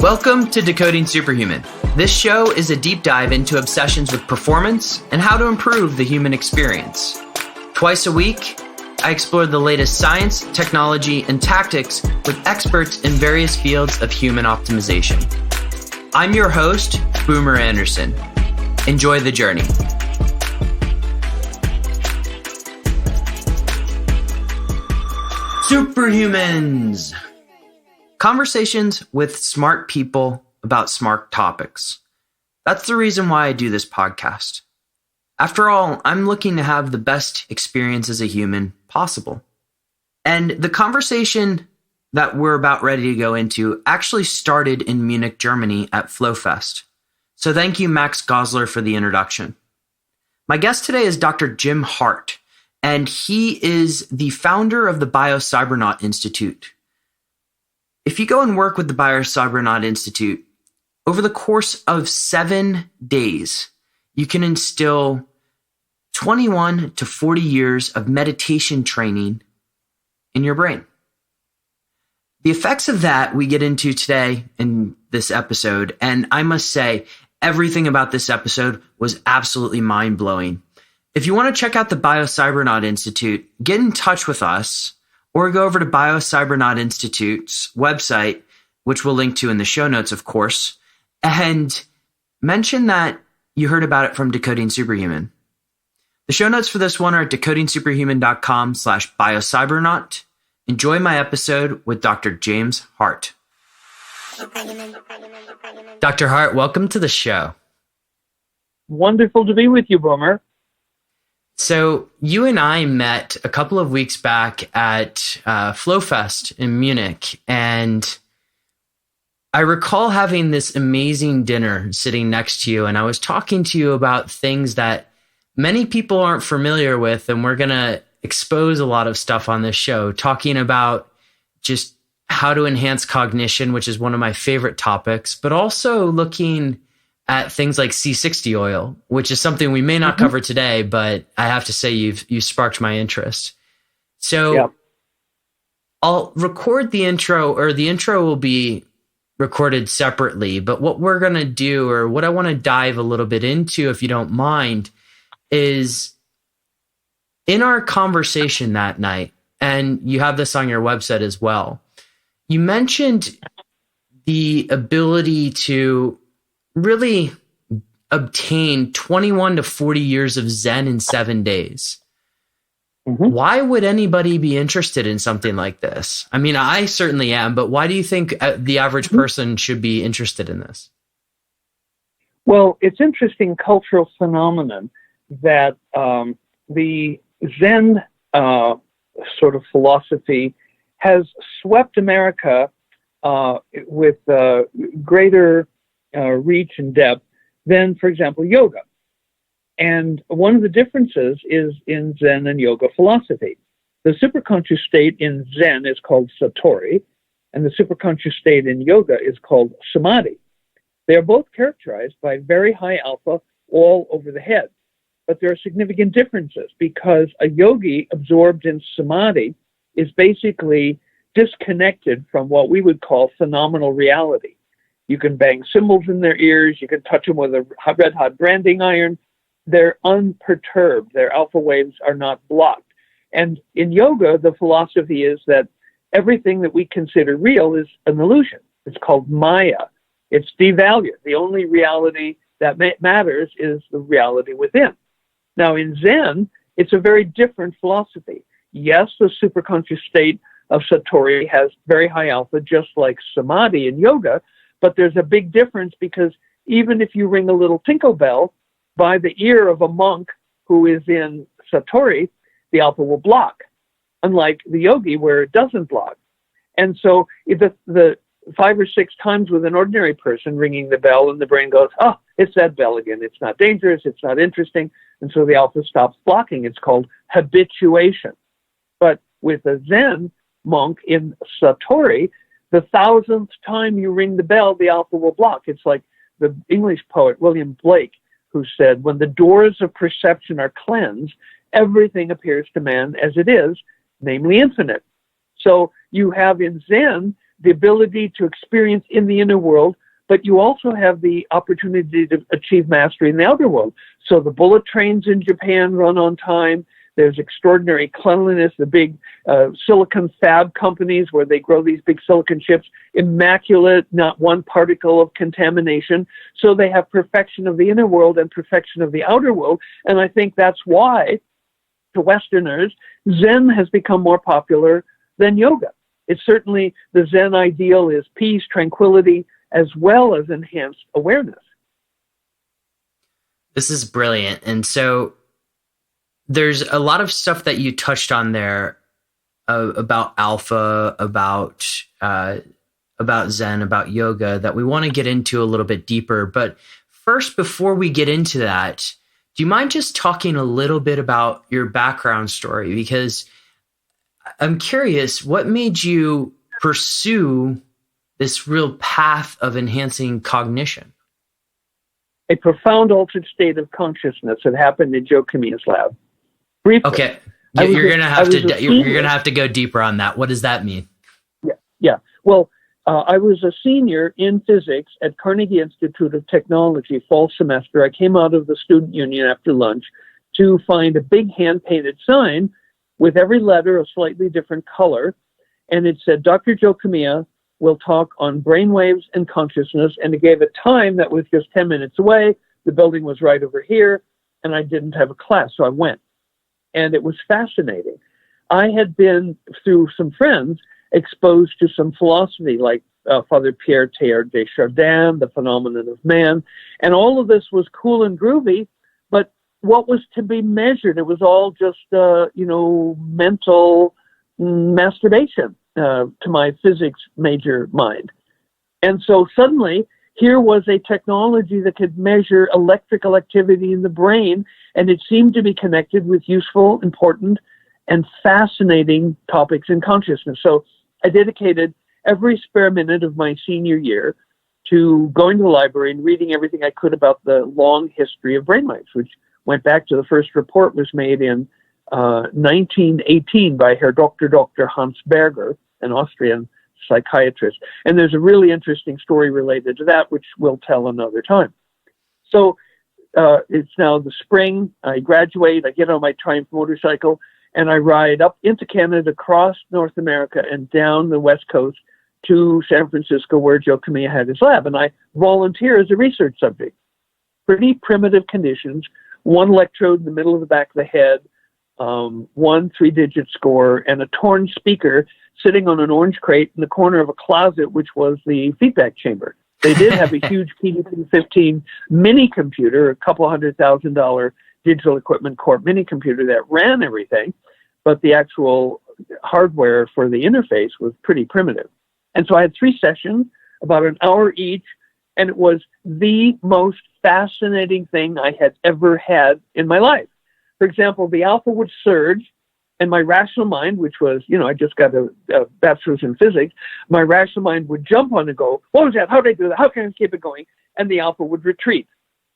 Welcome to Decoding Superhuman. This show is a deep dive into obsessions with performance and how to improve the human experience. Twice a week, I explore the latest science, technology, and tactics with experts in various fields of human optimization. I'm your host, Boomer Anderson. Enjoy the journey. Superhumans! Conversations with smart people about smart topics. That's the reason why I do this podcast. After all, I'm looking to have the best experience as a human possible. And the conversation that we're about ready to go into actually started in Munich, Germany at FlowFest. So thank you, Max Gosler, for the introduction. My guest today is Dr. Jim Hardt, and he is the founder of the Biocybernaut Institute. If you go and work with the Biocybernaut Institute, over the course of 7 days, you can instill 21 to 40 years of meditation training in your brain. The effects of that we get into today in this episode, and I must say, everything about this episode was absolutely mind-blowing. If you want to check out the Biocybernaut Institute, get in touch with us, or go over to Biocybernaut Institute's website, which we'll link to in the show notes, of course, and mention that you heard about it from Decoding Superhuman. The show notes for this one are at decodingsuperhuman.com/biocybernaut. Enjoy my episode with Dr. James Hardt. Dr. Hardt, welcome to the show. Wonderful to be with you, Boomer. So you and I met a couple of weeks back at FlowFest in Munich, and I recall having this amazing dinner sitting next to you, and I was talking to you about things that many people aren't familiar with, and we're going to expose a lot of stuff on this show, talking about just how to enhance cognition, which is one of my favorite topics, but also looking at things like C60 oil, which is something we may not cover today, but I have to say you sparked my interest. So I'll record the intro, or the intro will be recorded separately, but what we're going to do, or what I want to dive a little bit into, if you don't mind, is in our conversation that night, and you have this on your website as well, you mentioned the ability to really obtain 21 to 40 years of Zen in 7 days. Why would anybody be interested in something like this? I mean, I certainly am, but why do you think the average person should be interested in this? Well, it's interesting cultural phenomenon that the Zen sort of philosophy has swept America with greater reach and depth than, for example, yoga. And one of the differences is in Zen and yoga philosophy. The superconscious state in Zen is called Satori, and the superconscious state in yoga is called Samadhi. They are both characterized by very high alpha all over the head. But there are significant differences because a yogi absorbed in Samadhi is basically disconnected from what we would call phenomenal reality. You can bang cymbals in their ears. You can touch them with a red-hot branding iron. They're unperturbed. Their alpha waves are not blocked. And in yoga, the philosophy is that everything that we consider real is an illusion. It's called Maya. It's devalued. The only reality that matters is the reality within. Now, in Zen, it's a very different philosophy. Yes, the superconscious state of Satori has very high alpha, just like Samadhi in yoga, but there's a big difference because even if you ring a little tinkle bell by the ear of a monk who is in Satori, the alpha will block, unlike the yogi where it doesn't block. And so if the 5 or 6 times with an ordinary person ringing the bell and the brain goes, oh, it's that bell again. It's not dangerous. It's not interesting. And so the alpha stops blocking. It's called habituation. But with a Zen monk in Satori, the 1,000th time you ring the bell, the alpha will block. It's like the English poet William Blake, who said, when the doors of perception are cleansed, everything appears to man as it is, namely infinite. So you have in Zen the ability to experience in the inner world, but you also have the opportunity to achieve mastery in the outer world. So the bullet trains in Japan run on time. There's extraordinary cleanliness, the big silicon fab companies where they grow these big silicon chips, immaculate, not one particle of contamination. So they have perfection of the inner world and perfection of the outer world. And I think that's why, to Westerners, Zen has become more popular than yoga. It's certainly, the Zen ideal is peace, tranquility, as well as enhanced awareness. This is brilliant. And so there's a lot of stuff that you touched on there about alpha, about Zen, about yoga that we want to get into a little bit deeper. But first, before we get into that, do you mind just talking a little bit about your background story? Because I'm curious, what made you pursue this real path of enhancing cognition? A profound altered state of consciousness that happened in Joe Kamiya's lab. Briefly, okay, you're gonna have to go deeper on that. What does that mean? Yeah. Well, I was a senior in physics at Carnegie Institute of Technology fall semester. I came out of the student union after lunch to find a big hand-painted sign with every letter a slightly different color, and it said, Dr. Joe Kamiya will talk on brainwaves and consciousness, and it gave a time that was just 10 minutes away. The building was right over here, and I didn't have a class, so I went. And it was fascinating. I had been, through some friends, exposed to some philosophy like Father Pierre Teilhard de Chardin, The Phenomenon of Man, and all of this was cool and groovy, but what was to be measured? It was all just, mental masturbation to my physics major mind. And so suddenly, here was a technology that could measure electrical activity in the brain, and it seemed to be connected with useful, important, and fascinating topics in consciousness. So I dedicated every spare minute of my senior year to going to the library and reading everything I could about the long history of brainwaves, which went back to the first report was made in 1918 by Herr Dr. Hans Berger, an Austrian psychiatrist. And there's a really interesting story related to that, which we'll tell another time. So it's now the spring. I graduate. I get on my Triumph motorcycle, and I ride up into Canada, across North America, and down the West Coast to San Francisco, where Joe Kamiya had his lab. And I volunteer as a research subject. Pretty primitive conditions. One electrode in the middle of the back of the head, one 3-digit score, and a torn speaker sitting on an orange crate in the corner of a closet, which was the feedback chamber. They did have a huge PDP-15 mini computer, a couple $100,000 Digital Equipment Corp mini computer that ran everything, but the actual hardware for the interface was pretty primitive. And so I had 3 sessions, about an hour each, and it was the most fascinating thing I had ever had in my life. For example, the alpha would surge, and my rational mind, which was, I just got a bachelor's in physics, my rational mind would jump on and go, what was that? How did I do that? How can I keep it going? And the alpha would retreat,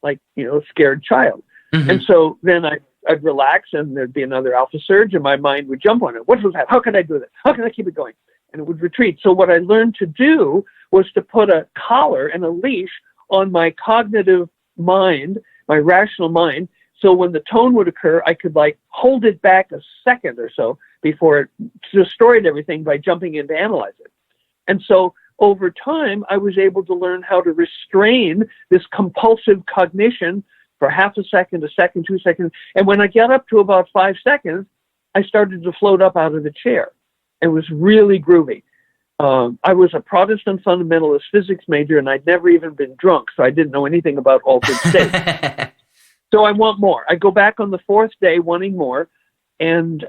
like, a scared child. Mm-hmm. And so then I'd relax, and there'd be another alpha surge, and my mind would jump on it. What was that? How can I do that? How can I keep it going? And it would retreat. So what I learned to do was to put a collar and a leash on my cognitive mind, my rational mind, so when the tone would occur, I could hold it back a second or so before it destroyed everything by jumping in to analyze it. And so over time, I was able to learn how to restrain this compulsive cognition for half a second, 2 seconds. And when I got up to about 5 seconds, I started to float up out of the chair. It was really groovy. I was a Protestant fundamentalist physics major, and I'd never even been drunk, so I didn't know anything about altered states. So I want more. I go back on the 4th day wanting more, and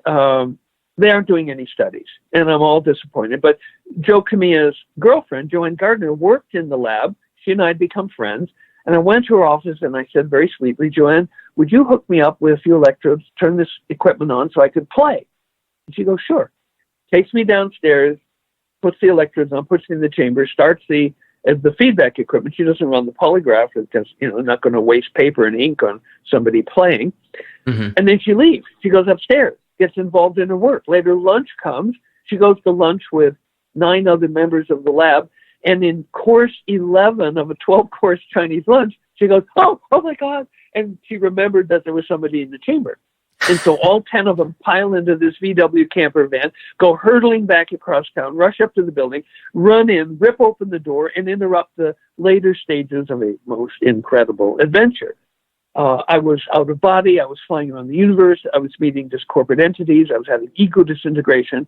they aren't doing any studies, and I'm all disappointed. But Joe Kamiya's girlfriend, Joanne Gardner, worked in the lab. She and I had become friends, and I went to her office, and I said very sweetly, Joanne, would you hook me up with a few electrodes, turn this equipment on so I could play? And she goes, sure. Takes me downstairs, puts the electrodes on, puts me in the chamber, starts the feedback equipment. She doesn't run the polygraph because, not going to waste paper and ink on somebody playing. Mm-hmm. And then she leaves. She goes upstairs, gets involved in her work. Later, lunch comes. She goes to lunch with 9 other members of the lab. And in course 11 of a 12-course Chinese lunch, she goes, oh my God. And she remembered that there was somebody in the chamber. And so all 10 of them pile into this VW camper van, go hurtling back across town, rush up to the building, run in, rip open the door, and interrupt the later stages of a most incredible adventure. I was out of body. I was flying around the universe. I was meeting just corporate entities. I was having ego disintegration.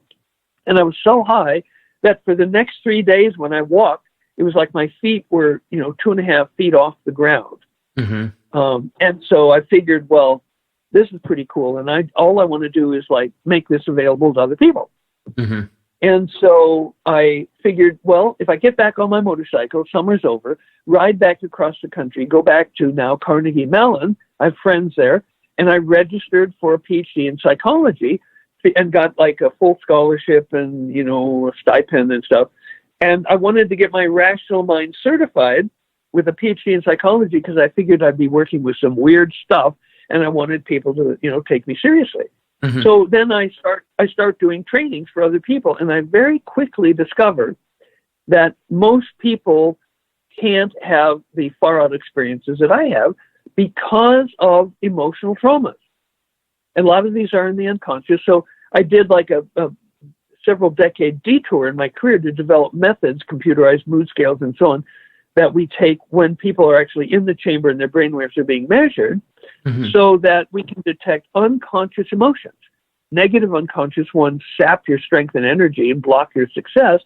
And I was so high that for the next 3 days when I walked, it was like my feet were, 2.5 feet off the ground. Mm-hmm. And so I figured, well, this is pretty cool. And all I want to do is like make this available to other people. Mm-hmm. And so I figured, well, if I get back on my motorcycle, summer's over, ride back across the country, go back to now Carnegie Mellon. I have friends there. And I registered for a PhD in psychology and got like a full scholarship and, a stipend and stuff. And I wanted to get my rational mind certified with a PhD in psychology because I figured I'd be working with some weird stuff and I wanted people to, take me seriously. Mm-hmm. So then I start doing trainings for other people. And I very quickly discovered that most people can't have the far out experiences that I have because of emotional traumas. And a lot of these are in the unconscious. So I did like a several decade detour in my career to develop methods, computerized mood scales and so on, that we take when people are actually in the chamber and their brainwaves are being measured, mm-hmm. so that we can detect unconscious emotions. Negative unconscious ones sap your strength and energy and block your success.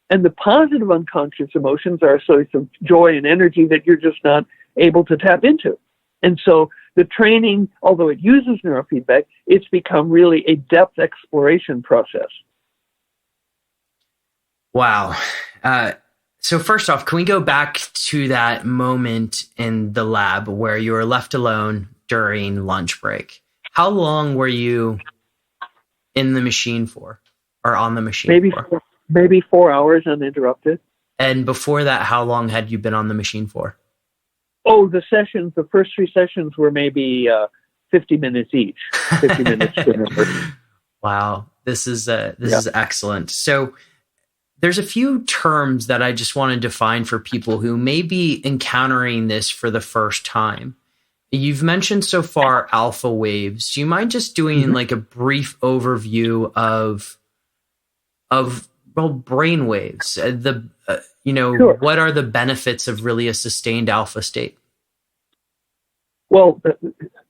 And the positive unconscious emotions are sources of joy and energy that you're just not able to tap into. And so the training, although it uses neurofeedback, it's become really a depth exploration process. Wow. So first off, can we go back to that moment in the lab where you were left alone during lunch break? How long were you in the machine for, or on the machine for? Maybe 4 hours uninterrupted. And before that, how long had you been on the machine for? Oh, the first 3 sessions were maybe 50 minutes each. 50 minutes per member. Wow, this is excellent. So there's a few terms that I just want to define for people who may be encountering this for the first time. You've mentioned so far alpha waves. Do you mind just doing mm-hmm. like a brief overview of brain waves? Sure. What are the benefits of really a sustained alpha state? Well,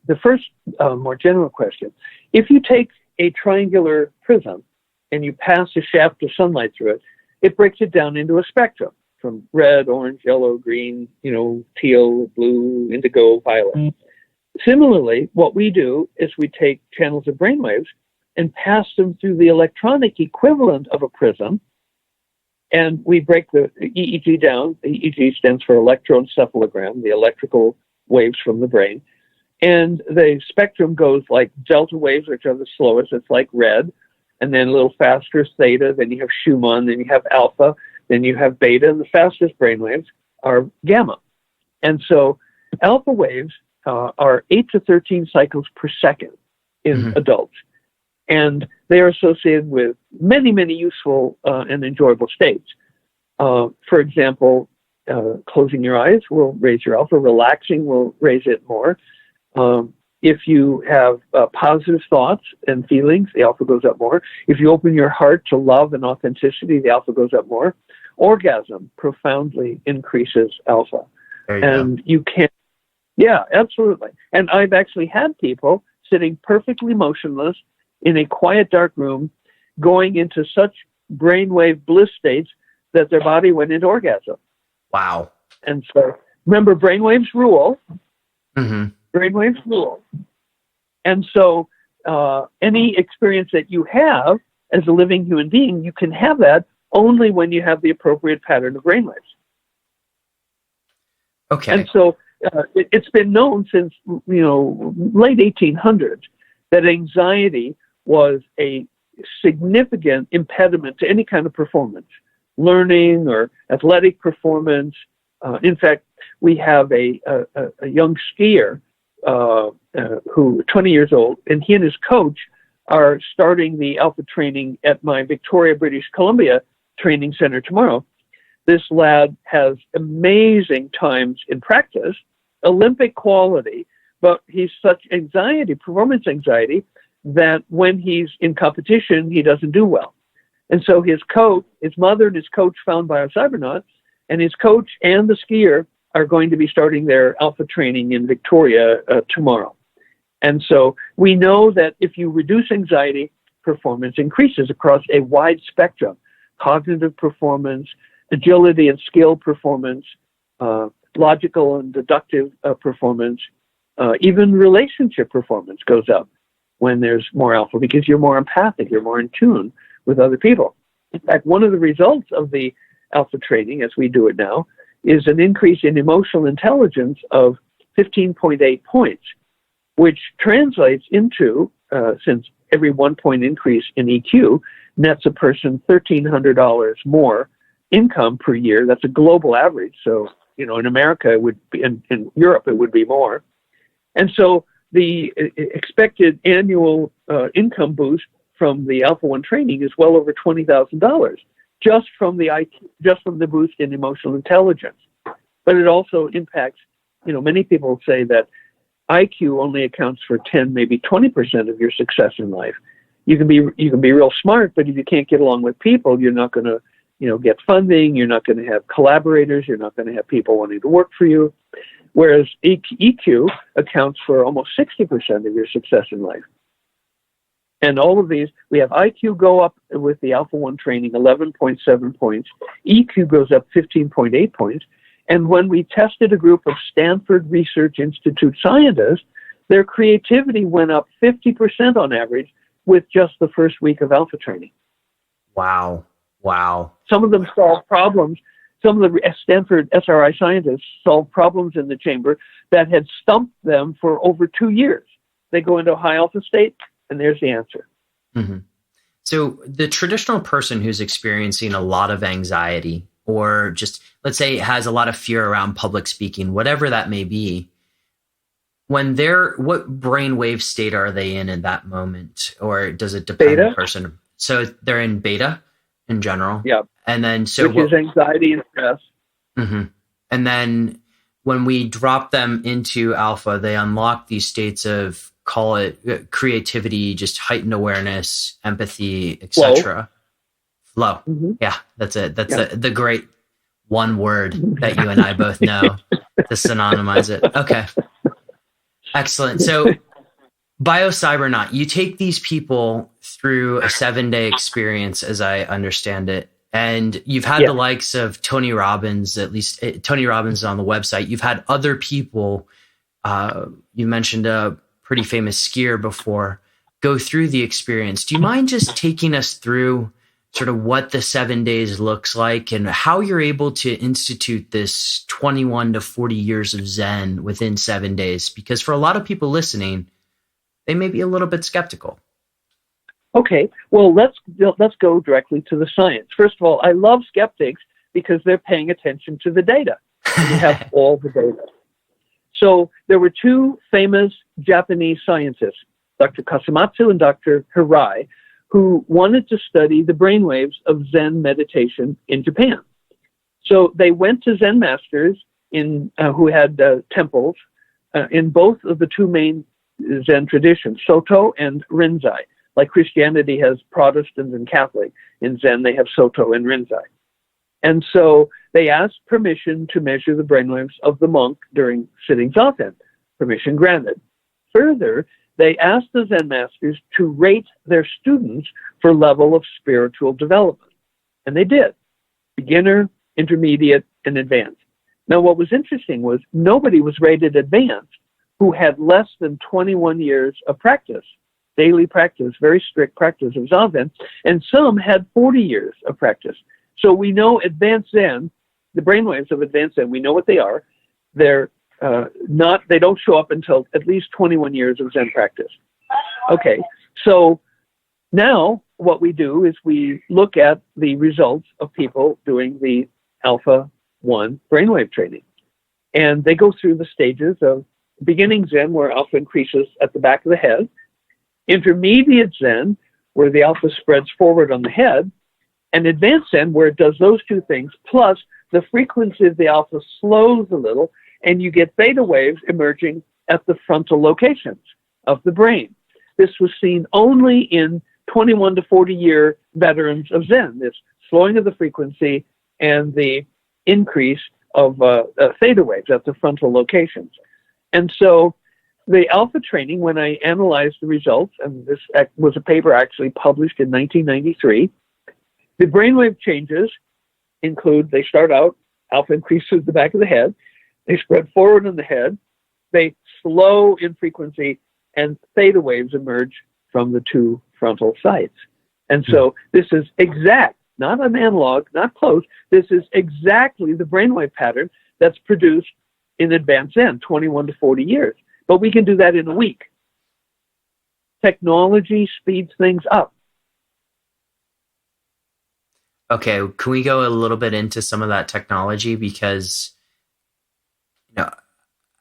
the first more general question, if you take a triangular prism and you pass a shaft of sunlight through it, it breaks it down into a spectrum from red, orange, yellow, green, teal, blue, indigo, violet. Mm. Similarly, what we do is we take channels of brainwaves and pass them through the electronic equivalent of a prism, and we break the EEG down. The EEG stands for electroencephalogram, the electrical waves from the brain. And the spectrum goes like delta waves, which are the slowest. It's like red. And then a little faster, theta. Then you have Schumann. Then you have alpha. Then you have beta. And the fastest brainwaves are gamma. And so alpha waves are 8 to 13 cycles per second in mm-hmm. adults. And they are associated with many, many useful and enjoyable states. For example, closing your eyes will raise your alpha. Relaxing will raise it more. If you have positive thoughts and feelings, the alpha goes up more. If you open your heart to love and authenticity, the alpha goes up more. Orgasm profoundly increases alpha. You can, yeah, absolutely. And I've actually had people sitting perfectly motionless in a quiet, dark room, going into such brainwave bliss states that their body went into orgasm. Wow. And so remember, brainwaves rule. Mm-hmm. Brainwaves rule. And so any experience that you have as a living human being, you can have that only when you have the appropriate pattern of brainwaves. Okay. And so it's been known since, late 1800s that anxiety was a significant impediment to any kind of performance, learning or athletic performance. In fact, we have a young skier who 20 years old, and he and his coach are starting the alpha training at my Victoria, British Columbia training center tomorrow. This lad has amazing times in practice, Olympic quality, but he's such performance anxiety, that when he's in competition, he doesn't do well. And so his mother and his coach found Biocybernaut, and his coach and the skier are going to be starting their alpha training in Victoria tomorrow. And so we know that if you reduce anxiety, performance increases across a wide spectrum: cognitive performance, agility and skill performance, logical and deductive performance, even relationship performance goes up when there's more alpha, because you're more empathic, you're more in tune with other people. In fact, one of the results of the alpha training, as we do it now, is an increase in emotional intelligence of 15.8 points, which translates into, since every 1 point increase in EQ nets a person $1,300 more income per year. That's a global average. So, in America, it would be, in Europe, it would be more. And so the expected annual income boost from the Alpha 1 training is well over $20,000 just from the boost in emotional intelligence. But it also impacts, many people say that IQ only accounts for 10, maybe 20% of your success in life. You can be real smart, but if you can't get along with people, you're not going to, get funding. You're not going to have collaborators. You're not going to have people wanting to work for you. Whereas EQ accounts for almost 60% of your success in life. And all of these, we have IQ go up with the Alpha 1 training, 11.7 points. EQ goes up 15.8 points. And when we tested a group of Stanford Research Institute scientists, their creativity went up 50% on average with just the first week of alpha training. Wow. Some of them solved problems. Some of the Stanford SRI scientists solved problems in the chamber that had stumped them for over 2 years. They go into a high alpha state, and there's the answer. Mm-hmm. So the traditional person who's experiencing a lot of anxiety, or just, let's say, has a lot of fear around public speaking, whatever that may be, what brainwave state are they in that moment? Or does it depend on the person? So they're in beta in general? Yeah. And then, which is anxiety and stress. Mm-hmm. And then when we drop them into alpha, they unlock these states of, call it creativity, just heightened awareness, empathy, etc. Flow. Mm-hmm. Yeah, that's it. That's the great one word that you and I both know to synonymize it. Okay. Excellent. So Biocybernaut, you take these people through a 7-day experience, as I understand it. And you've had the likes of Tony Robbins, at least Tony Robbins is on the website. You've had other people, you mentioned a pretty famous skier before, go through the experience. Do you mind just taking us through sort of what the 7 days looks like and how you're able to institute this 21 to 40 years of Zen within 7 days? Because for a lot of people listening, they may be a little bit skeptical. Okay, well, let's go directly to the science. First of all, I love skeptics because they're paying attention to the data. We have all the data. So there were two famous Japanese scientists, Dr. Kasumatsu and Dr. Hirai, who wanted to study the brainwaves of Zen meditation in Japan. So they went to Zen masters who had temples in both of the two main Zen traditions, Soto and Rinzai. Like Christianity has Protestant and Catholic, in Zen they have Soto and Rinzai. And so they asked permission to measure the brainwaves of the monk during sitting zazen. Permission granted. Further, they asked the Zen masters to rate their students for level of spiritual development. And they did. Beginner, intermediate, and advanced. Now, what was interesting was nobody was rated advanced who had less than 21 years of practice, daily practice, very strict practice of Zazen, and some had 40 years of practice. So we know advanced Zen, the brainwaves of advanced Zen, we know what they are. They're they don't show up until at least 21 years of Zen practice. Okay, so now what we do is we look at the results of people doing the Alpha 1 brainwave training. And they go through the stages of beginning Zen, where alpha increases at the back of the head, intermediate Zen, where the alpha spreads forward on the head, And advanced Zen, where it does those two things, plus the frequency of the alpha slows a little, and you get beta waves emerging at the frontal locations of the brain. This was seen only in 21 to 40-year veterans of Zen, this slowing of the frequency and the increase of theta waves at the frontal locations. And so the alpha training, when I analyzed the results, and this was a paper actually published in 1993, the brainwave changes include, they start out, alpha increases the back of the head, they spread forward in the head, they slow in frequency, and theta waves emerge from the two frontal sides. And so this is exact, not an analog, not close, this is exactly the brainwave pattern that's produced in advanced Zen, 21 to 40 years. But we can do that in a week. Technology speeds things up. Okay, can we go a little bit into some of that technology? Because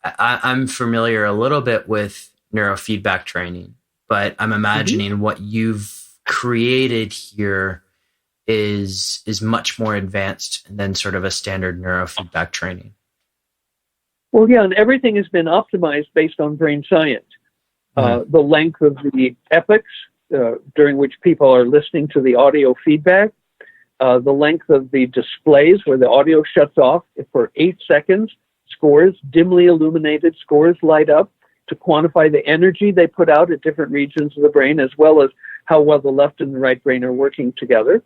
I'm familiar a little bit with neurofeedback training, but I'm imagining what you've created here is much more advanced than sort of a standard neurofeedback training. Well, yeah, and everything has been optimized based on brain science. The length of the epochs during which people are listening to the audio feedback, the length of the displays where the audio shuts off for 8 seconds, scores, dimly illuminated scores light up to quantify the energy they put out at different regions of the brain, as well as how well the left and the right brain are working together.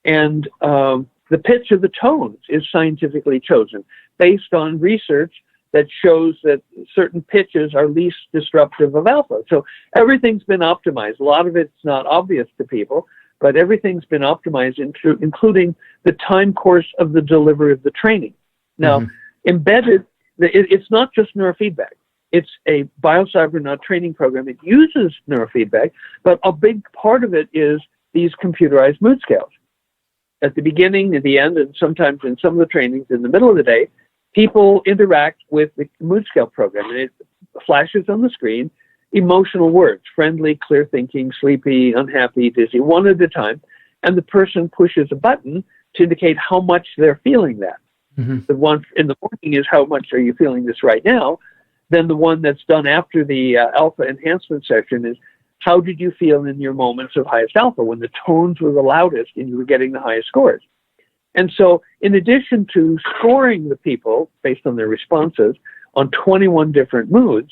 And the pitch of the tones is scientifically chosen based on research that shows that certain pitches are least disruptive of alpha. So everything's been optimized. A lot of it's not obvious to people, but everything's been optimized, including the time course of the delivery of the training. Now, embedded, it's not just neurofeedback. It's a Biocybernaut training program. It uses neurofeedback, but a big part of it is these computerized mood scales. At the beginning, at the end, and sometimes in some of the trainings in the middle of the day, people interact with the mood scale program, and it flashes on the screen emotional words: friendly, clear thinking, sleepy, unhappy, dizzy, one at a time. And the person pushes a button to indicate how much they're feeling that. The one in the morning is how much are you feeling this right now. Then the one that's done after the alpha enhancement session is how did you feel in your moments of highest alpha when the tones were the loudest and you were getting the highest scores. And so in addition to scoring the people based on their responses on 21 different moods,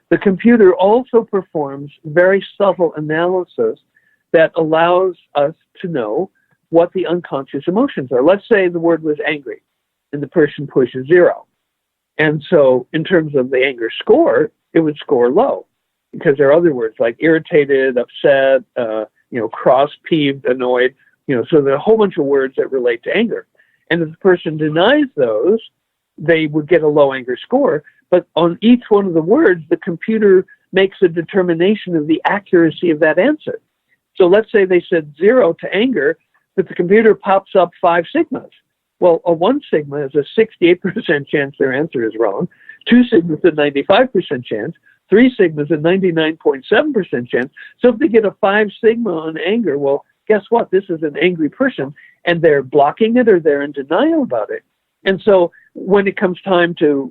the computer also performs very subtle analysis that allows us to know what the unconscious emotions are. Let's say the word was angry and the person pushes 0. And so in terms of the anger score, it would score low because there are other words like irritated, upset, cross, peeved, annoyed, so there are a whole bunch of words that relate to anger. And if the person denies those, they would get a low anger score. But on each one of the words, the computer makes a determination of the accuracy of that answer. So let's say they said 0 to anger, but the computer pops up 5 sigmas. Well, a 1 sigma is a 68% chance their answer is wrong. 2 sigmas a 95% chance. 3 sigmas a 99.7% chance. So if they get a 5 sigma on anger, well, guess what? This is an angry person, and they're blocking it or they're in denial about it. And so when it comes time to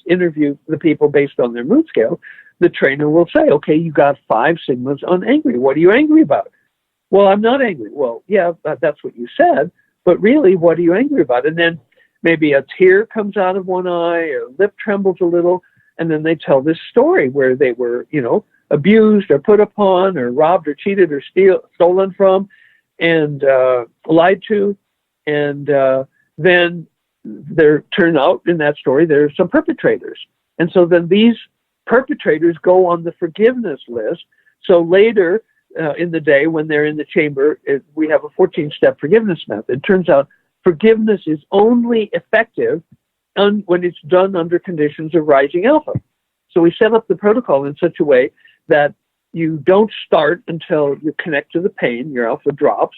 interview the people based on their mood scale, the trainer will say, okay, you got 5 sigmas on angry. What are you angry about? Well, I'm not angry. Well, yeah, that's what you said, but really, what are you angry about? And then maybe a tear comes out of one eye or lip trembles a little, and then they tell this story where they were, abused or put upon or robbed or cheated or stolen from and lied to. And then there turn out in that story, there's some perpetrators. And so then these perpetrators go on the forgiveness list. So later in the day when they're in the chamber, we have a 14-step forgiveness method. It turns out forgiveness is only effective when it's done under conditions of rising alpha. So we set up the protocol in such a way that you don't start until you connect to the pain, your alpha drops,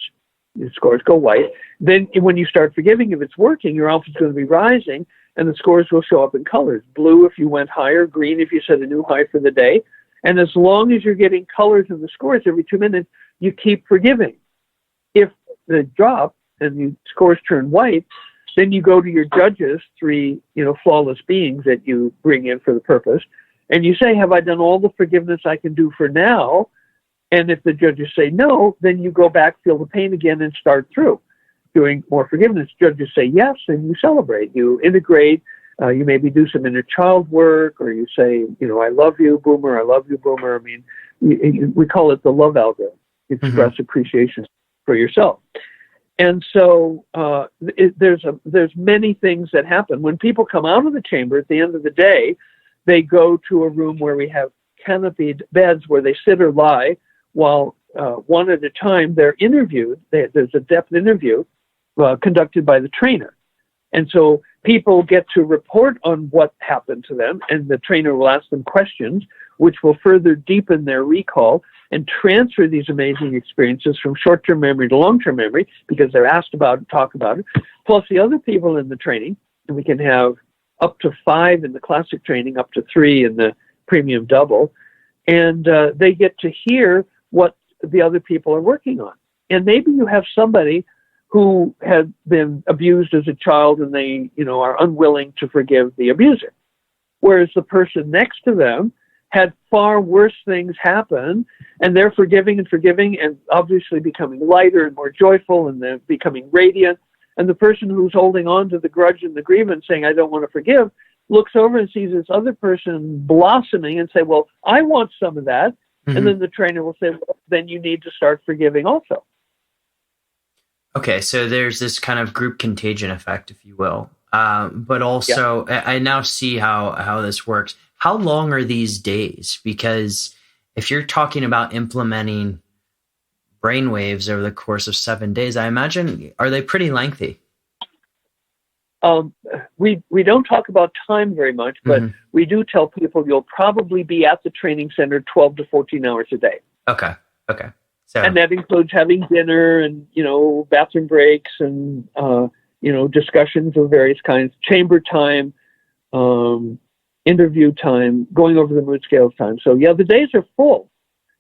your scores go white. Then when you start forgiving, if it's working, your alpha is going to be rising, and the scores will show up in colors. Blue if you went higher, green if you set a new high for the day. And as long as you're getting colors in the scores every 2 minutes, you keep forgiving. If they drop and your scores turn white, then you go to your judges, three, flawless beings that you bring in for the purpose, and you say, have I done all the forgiveness I can do for now? And if the judges say no, then you go back, feel the pain again, and start through doing more forgiveness. Judges say yes, and you celebrate. You integrate. You maybe do some inner child work, or you say, I love you, Boomer. I love you, Boomer. I mean, we call it the love algorithm. Express appreciation for yourself. And so there's many things that happen. When people come out of the chamber at the end of the day, they go to a room where we have canopied beds where they sit or lie while one at a time they're interviewed. There's a depth interview conducted by the trainer. And so people get to report on what happened to them, and the trainer will ask them questions which will further deepen their recall and transfer these amazing experiences from short-term memory to long-term memory because they're asked about it, talk about it, plus the other people in the training. And we can have up to 5 in the classic training, up to 3 in the premium double. And they get to hear what the other people are working on. And maybe you have somebody who had been abused as a child and they, are unwilling to forgive the abuser. Whereas the person next to them had far worse things happen, and they're forgiving and obviously becoming lighter and more joyful, and they're becoming radiant. And the person who's holding on to the grudge and the grievance saying, I don't want to forgive, looks over and sees this other person blossoming and say, well, I want some of that. Mm-hmm. And then the trainer will say, well, then you need to start forgiving also. Okay, so there's this kind of group contagion effect, if you will. But also, I now see how this works. How long are these days? Because if you're talking about implementing brainwaves over the course of 7 days, I imagine, are they pretty lengthy? We don't talk about time very much, but we do tell people you'll probably be at the training center 12 to 14 hours a day. Okay. So, and that includes having dinner and, bathroom breaks and, discussions of various kinds, chamber time, interview time, going over the mood scales time. So, the days are full.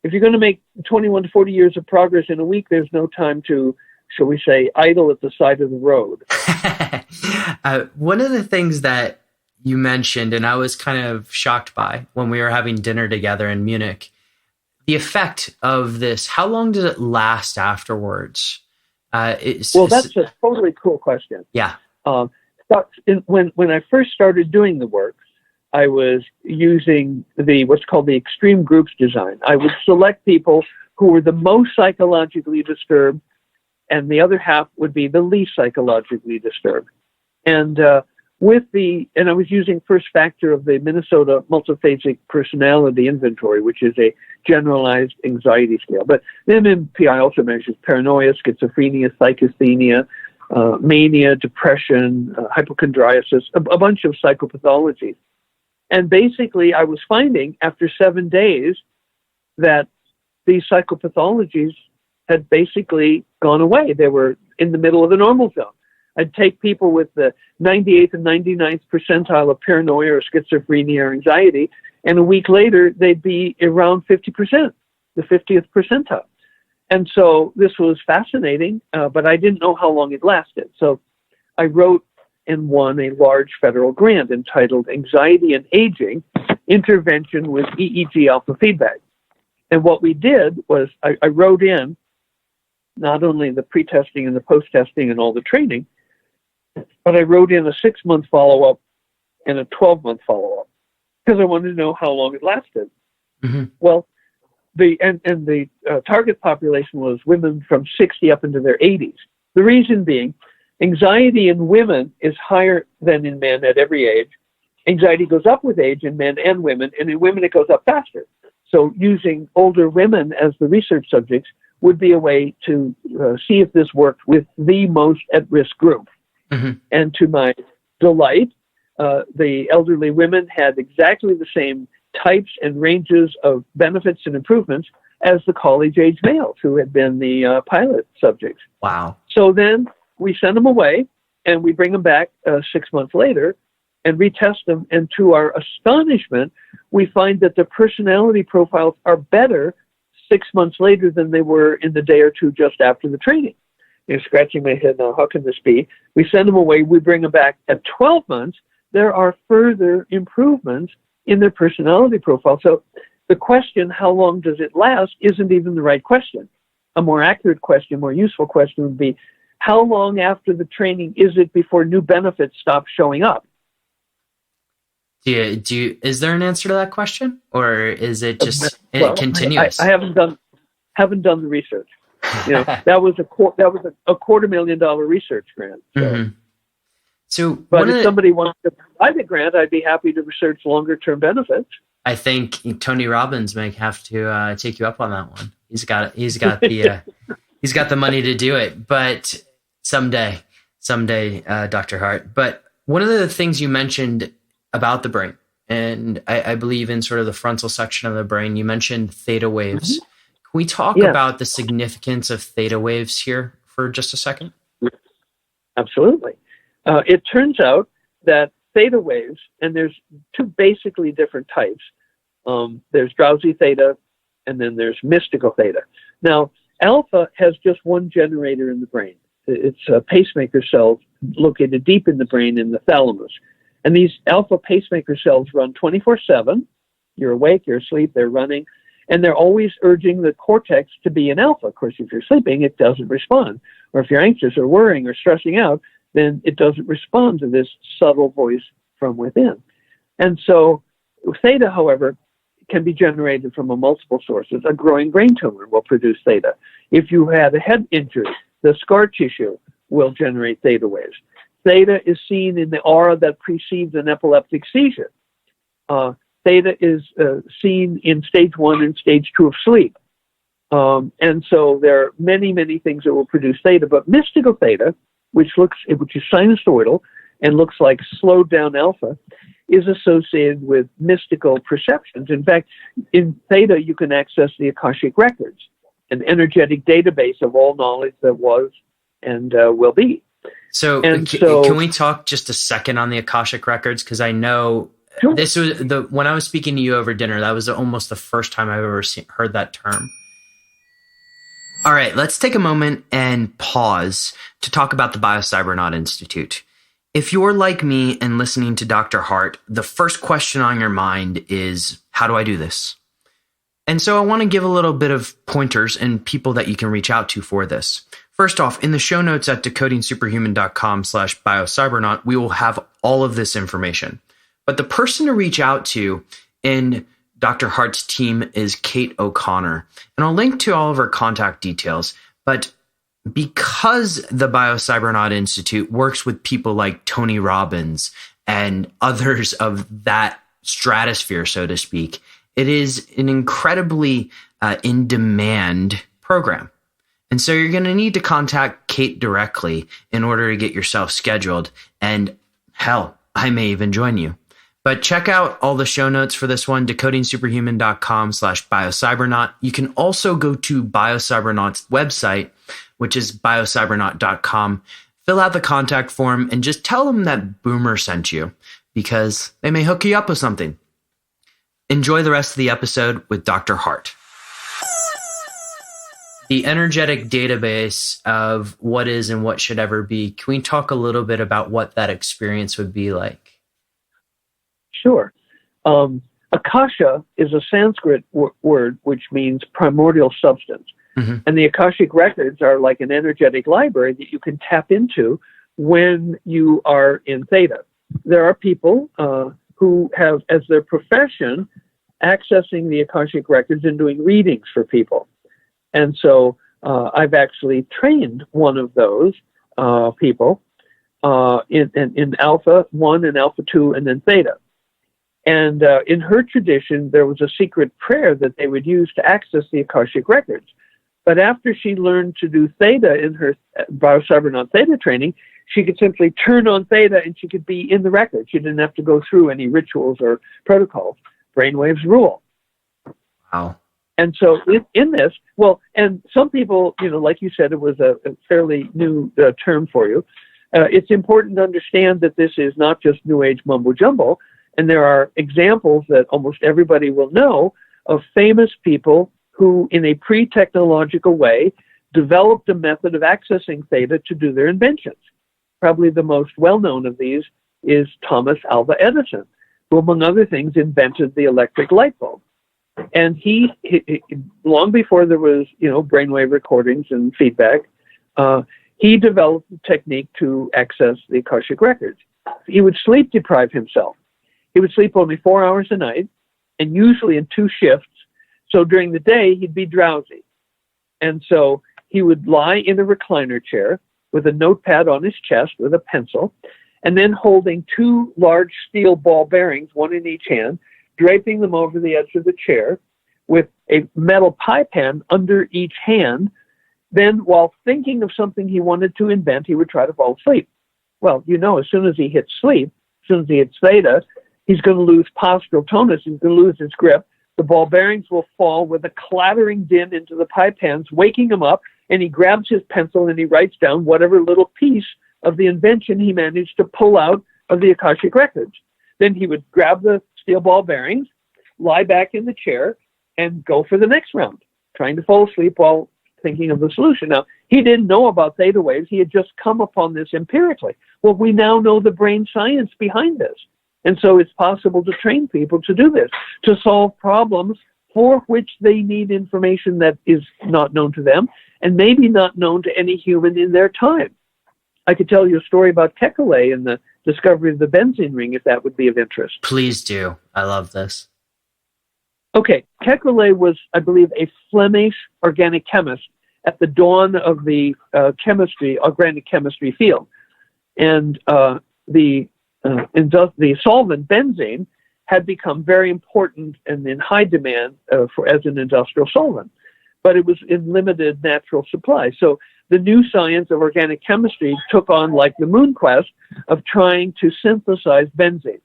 If you're going to make 21 to 40 years of progress in a week, there's no time to, shall we say, idle at the side of the road. One of the things that you mentioned, and I was kind of shocked by when we were having dinner together in Munich, the effect of this, how long does it last afterwards? Well, that's a totally cool question. Yeah. When I first started doing the work, I was using what's called the extreme groups design. I would select people who were the most psychologically disturbed, and the other half would be the least psychologically disturbed. And I was using first factor of the Minnesota Multiphasic Personality Inventory, which is a generalized anxiety scale. But the MMPI also measures paranoia, schizophrenia, psychasthenia, mania, depression, hypochondriasis, a bunch of psychopathologies. And basically, I was finding after 7 days that these psychopathologies had basically gone away. They were in the middle of the normal zone. I'd take people with the 98th and 99th percentile of paranoia or schizophrenia or anxiety, and a week later, they'd be around 50%, the 50th percentile. And so this was fascinating, but I didn't know how long it lasted. So I wrote and won a large federal grant entitled Anxiety and Aging, Intervention with EEG Alpha Feedback. And what we did was I wrote in not only the pre-testing and the post-testing and all the training, but I wrote in a 6-month follow-up and a 12-month follow-up because I wanted to know how long it lasted. Mm-hmm. Well, the target population was women from 60 up into their 80s. The reason being, anxiety in women is higher than in men at every age. Anxiety goes up with age in men and women, and in women it goes up faster. So using older women as the research subjects would be a way to see if this worked with the most at-risk group. Mm-hmm. And to my delight, the elderly women had exactly the same types and ranges of benefits and improvements as the college-age males who had been the pilot subjects. Wow. So then we send them away, and we bring them back 6 months later and retest them. And to our astonishment, we find that the personality profiles are better 6 months later than they were in the day or two just after the training. scratching my head now, how can this be? We send them away, we bring them back. At 12 months, there are further improvements in their personality profile. So the question, how long does it last, isn't even the right question. A more accurate question, more useful question would be, how long after the training is it before new benefits stop showing up? Is there an answer to that question, or is it just continuous? I haven't done the research. That was a $250,000 research grant. So. Mm-hmm. So, but if somebody wants to provide a grant, I'd be happy to research longer term benefits. I think Tony Robbins may have to take you up on that one. He's got the money to do it, but someday, Dr. Hardt. But one of the things you mentioned about the brain, and I believe in sort of the frontal section of the brain, you mentioned theta waves. Mm-hmm. Can we talk about the significance of theta waves here for just a second? Absolutely. It turns out that theta waves, and there's two basically different types. There's drowsy theta, and then there's mystical theta. Now, alpha has just one generator in the brain. It's a pacemaker cell located deep in the brain in the thalamus. And these alpha pacemaker cells run 24/7. You're awake, you're asleep, they're running, and they're always urging the cortex to be in alpha. Of course, if you're sleeping, it doesn't respond. Or if you're anxious or worrying or stressing out, then it doesn't respond to this subtle voice from within. And so theta, however, can be generated from multiple sources. A growing brain tumor will produce theta. If you had a head injury, the scar tissue will generate theta waves. Theta is seen in the aura that precedes an epileptic seizure. Theta is seen in stage 1 and stage 2 of sleep. And so there are many, many things that will produce theta, but mystical theta, which is sinusoidal and looks like slowed down alpha, is associated with mystical perceptions. In fact, in theta, you can access the Akashic Records, an energetic database of all knowledge that was and will be. So can we talk just a second on the Akashic Records? Because I know this was when I was speaking to you over dinner, that was almost the first time I've ever heard that term. All right, let's take a moment and pause to talk about the Biocybernaut Institute. If you're like me and listening to Dr. Hardt, the first question on your mind is, how do I do this? And so I want to give a little bit of pointers and people that you can reach out to for this. First off, in the show notes at decodingsuperhuman.com/biocybernaut, we will have all of this information. But the person to reach out to in Dr. Hardt's team is Kate O'Connor. And I'll link to all of her contact details. But because the Biocybernaut Institute works with people like Tony Robbins and others of that stratosphere, so to speak, it is an incredibly in-demand program. And so you're going to need to contact Kate directly in order to get yourself scheduled. And hell, I may even join you. But check out all the show notes for this one, decodingsuperhuman.com/biocybernaut. You can also go to Biocybernaut's website, which is biocybernaut.com. Fill out the contact form and just tell them that Boomer sent you, because they may hook you up with something. Enjoy the rest of the episode with Dr. Hardt. The energetic database of what is and what should ever be. Can we talk a little bit about what that experience would be like? Sure. Akasha is a Sanskrit word which means primordial substance. Mm-hmm. And the Akashic Records are like an energetic library that you can tap into when you are in theta. There are people who have as their profession accessing the Akashic Records and doing readings for people. And so I've actually trained one of those people in Alpha 1 and Alpha 2 and then Theta. And in her tradition, there was a secret prayer that they would use to access the Akashic Records. But after she learned to do Theta in her Biocybernaut Theta training, she could simply turn on Theta and she could be in the record. She didn't have to go through any rituals or protocols. Brainwaves rule. Wow. And so in this, well, and some people, like you said, it was a fairly new term for you. It's important to understand that this is not just New Age mumbo jumbo. And there are examples that almost everybody will know of famous people who, in a pre-technological way, developed a method of accessing theta to do their inventions. Probably the most well-known of these is Thomas Alva Edison, who, among other things, invented the electric light bulb. And he long before there was, brainwave recordings and feedback, he developed a technique to access the Akashic Records. He would sleep deprive himself. He would sleep only 4 hours a night, and usually in 2 shifts. So during the day, he'd be drowsy. And so he would lie in a recliner chair with a notepad on his chest with a pencil, and then holding 2 large steel ball bearings, one in each hand, draping them over the edge of the chair with a metal pie pan under each hand. Then, while thinking of something he wanted to invent, he would try to fall asleep. Well, as soon as he hits sleep, as soon as he hits theta, he's going to lose postural tonus. He's going to lose his grip. The ball bearings will fall with a clattering din into the pie pans, waking him up, and he grabs his pencil and he writes down whatever little piece of the invention he managed to pull out of the Akashic Records. Then he would grab the steel ball bearings, lie back in the chair, and go for the next round, trying to fall asleep while thinking of the solution. Now, he didn't know about theta waves. He had just come upon this empirically. Well, we now know the brain science behind this. And so it's possible to train people to do this, to solve problems for which they need information that is not known to them and maybe not known to any human in their time. I could tell you a story about Kekulé and the discovery of the benzene ring, if that would be of interest. Please do. I love this. Okay. Kekulé was, I believe, a Flemish organic chemist at the dawn of the organic chemistry field. And the solvent benzene had become very important and in high demand as an industrial solvent, but it was in limited natural supply. So the new science of organic chemistry took on, like the moon quest, of trying to synthesize benzene.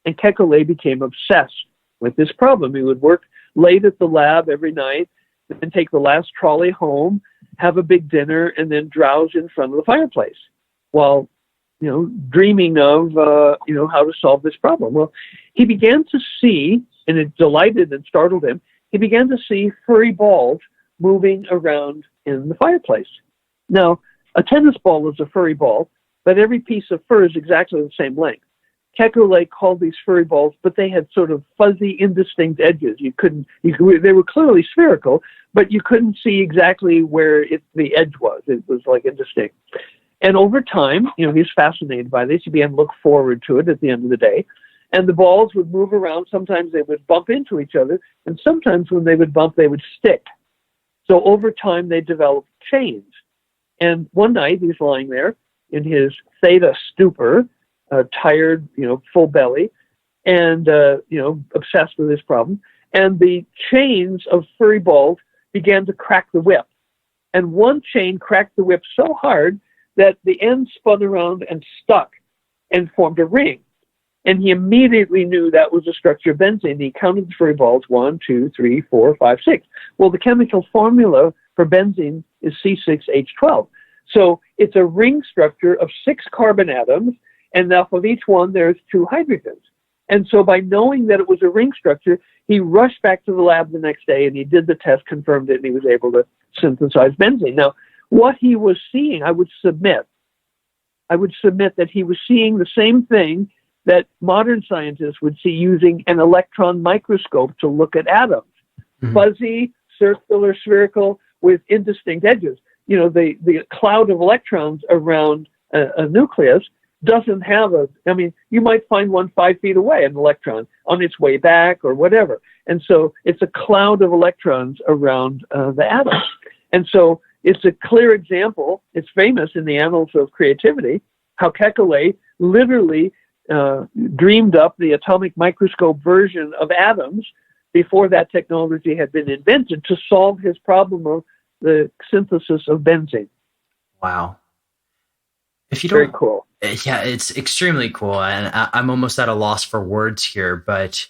And Kekulé became obsessed with this problem. He would work late at the lab every night, then take the last trolley home, have a big dinner, and then drowse in front of the fireplace while dreaming of, how to solve this problem. Well, he began to see, and it delighted and startled him, he began to see furry balls moving around in the fireplace. Now, a tennis ball is a furry ball, but every piece of fur is exactly the same length. Kekulé called these furry balls, but they had sort of fuzzy, indistinct edges. They were clearly spherical, but you couldn't see exactly where the edge was. It was like indistinct. And over time, he was fascinated by this. He began to look forward to it at the end of the day. And the balls would move around. Sometimes they would bump into each other. And sometimes when they would bump, they would stick. So over time, they developed chains. And one night, he's lying there in his theta stupor, tired, full belly, and, obsessed with this problem. And the chains of furry balls began to crack the whip. And one chain cracked the whip so hard that the end spun around and stuck and formed a ring. And he immediately knew that was the structure of benzene. He counted the furry balls, 1, 2, 3, 4, 5, 6. Well, the chemical formula for benzene is C6H12. So it's a ring structure of 6 carbon atoms, and off of each one, there's 2 hydrogens. And so by knowing that it was a ring structure, he rushed back to the lab the next day, and he did the test, confirmed it, and he was able to synthesize benzene. Now, what he was seeing, I would submit that he was seeing the same thing that modern scientists would see using an electron microscope to look at atoms. Mm-hmm. Fuzzy, circular, spherical, with indistinct edges. The cloud of electrons around a nucleus doesn't have you might find one 5 feet away, an electron, on its way back or whatever. And so it's a cloud of electrons around the atom. And so it's a clear example, it's famous in the annals of creativity, how Kekulé literally dreamed up the atomic microscope version of atoms before that technology had been invented to solve his problem of the synthesis of benzene. Wow. If you don't, very cool. Yeah, it's extremely cool. And I'm almost at a loss for words here, but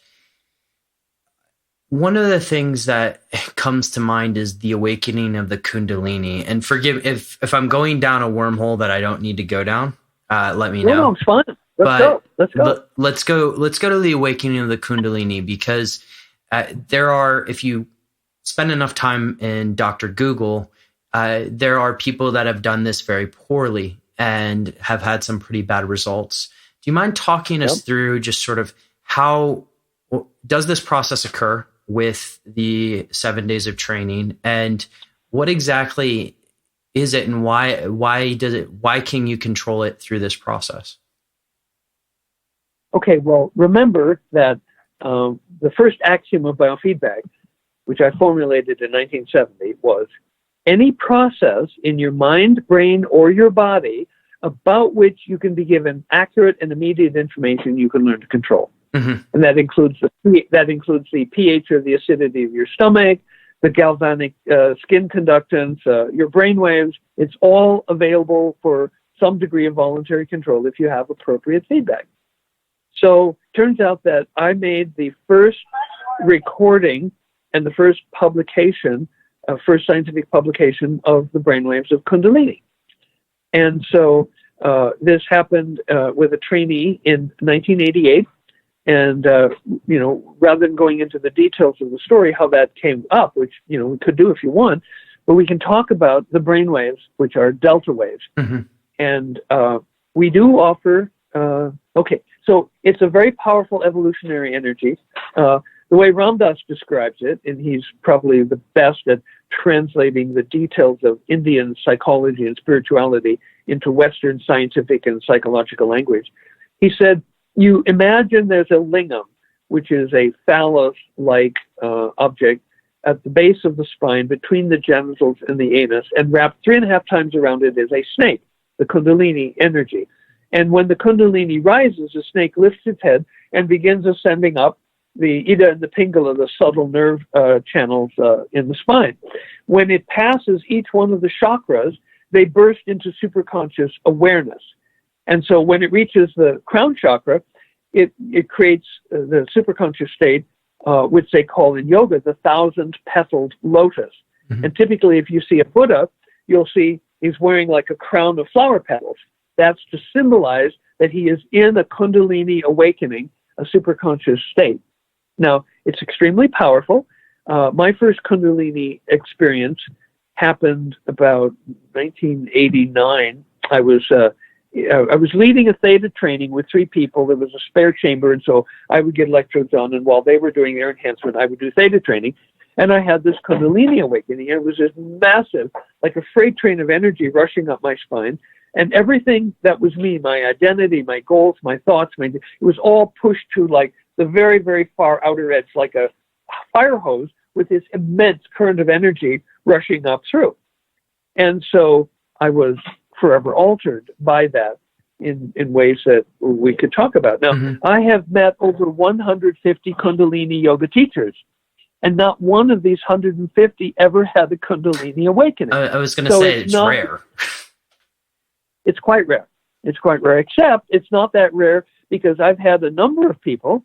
one of the things that comes to mind is the awakening of the Kundalini. And forgive if I'm going down a wormhole that I don't need to go down. Let me know. No, it's fine. Let's go. Let's go to the awakening of the Kundalini, because there are, if you spend enough time in Dr. Google, there are people that have done this very poorly and have had some pretty bad results. Do you mind talking us through just sort of how does this process occur with the 7 days of training, and what exactly is it, and why can you control it through this process? Okay, well, remember that the first axiom of biofeedback, which I formulated in 1970, was any process in your mind, brain, or your body about which you can be given accurate and immediate information you can learn to control. Mm-hmm. And that includes the pH or the acidity of your stomach, the galvanic skin conductance, your brainwaves. It's all available for some degree of voluntary control if you have appropriate feedback. So turns out that I made the first recording and the first publication, first scientific publication of the brainwaves of Kundalini. And so this happened with a trainee in 1988. And, rather than going into the details of the story, how that came up, which, we could do if you want, but we can talk about the brainwaves, which are delta waves. Mm-hmm. And we do offer, so it's a very powerful evolutionary energy. The way Ram Dass describes it, and he's probably the best at translating the details of Indian psychology and spirituality into Western scientific and psychological language, he said, you imagine there's a lingam, which is a phallus-like object at the base of the spine between the genitals and the anus, and wrapped 3.5 times around it is a snake, the Kundalini energy. And when the Kundalini rises, the snake lifts its head and begins ascending up the Ida and the Pingala, the subtle nerve channels in the spine. When it passes each one of the chakras, they burst into superconscious awareness. And so when it reaches the crown chakra, it creates the superconscious state, which they call in yoga the 1,000-petaled lotus. Mm-hmm. And typically, if you see a Buddha, you'll see he's wearing like a crown of flower petals. That's to symbolize that he is in a Kundalini awakening, a superconscious state. Now, it's extremely powerful. My first Kundalini experience happened about 1989. I was leading a theta training with 3 people. There was a spare chamber, and so I would get electrodes on, and while they were doing their enhancement, I would do theta training. And I had this Kundalini awakening. It was this massive, like a freight train of energy rushing up my spine. And everything that was me, my identity, my goals, my thoughts, it was all pushed to like the very, very far outer edge, like a fire hose with this immense current of energy rushing up through. And so I was forever altered by that in ways that we could talk about. Now, mm-hmm. I have met over 150 Kundalini yoga teachers, and not one of these 150 ever had a Kundalini awakening. I was going to say it's rare. It's quite rare. It's quite rare, except it's not that rare because I've had a number of people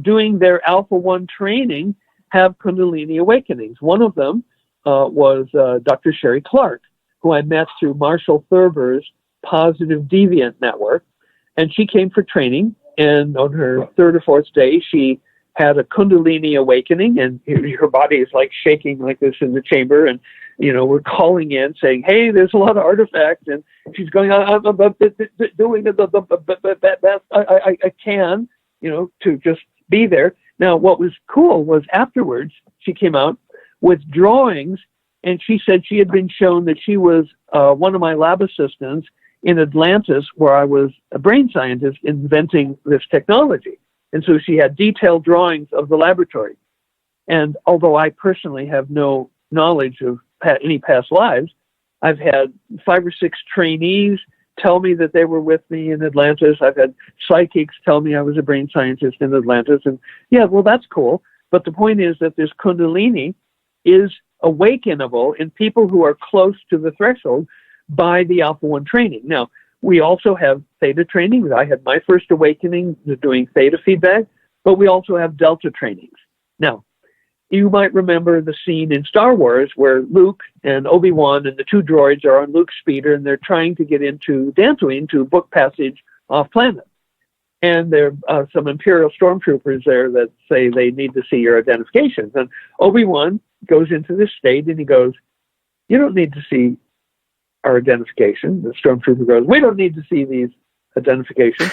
doing their Alpha 1 training have Kundalini awakenings. One of them was Dr. Sherry Clark, who I met through Marshall Thurber's Positive Deviant Network. And she came for training, and on her 3rd or 4th day, she had a Kundalini awakening, and her body is like shaking like this in the chamber. And, we're calling in saying, hey, there's a lot of artifacts. And she's going, I'm doing the best I can, to just be there. Now, what was cool was afterwards, she came out with drawings, and she said she had been shown that she was one of my lab assistants in Atlantis, where I was a brain scientist inventing this technology. And so she had detailed drawings of the laboratory. And although I personally have no knowledge of any past lives, I've had 5 or 6 trainees tell me that they were with me in Atlantis. I've had psychics tell me I was a brain scientist in Atlantis. And yeah, well, that's cool. But the point is that this Kundalini is awakenable in people who are close to the threshold by the Alpha 1 training. Now, we also have theta training. I had my first awakening doing theta feedback, but we also have delta trainings. Now, you might remember the scene in Star Wars where Luke and Obi-Wan and the 2 droids are on Luke's speeder, and they're trying to get into Dantooine to book passage off planet. And there are some Imperial stormtroopers there that say they need to see your identifications. And Obi-Wan goes into this state, and he goes, you don't need to see our identification. The stormtrooper goes, we don't need to see these identifications.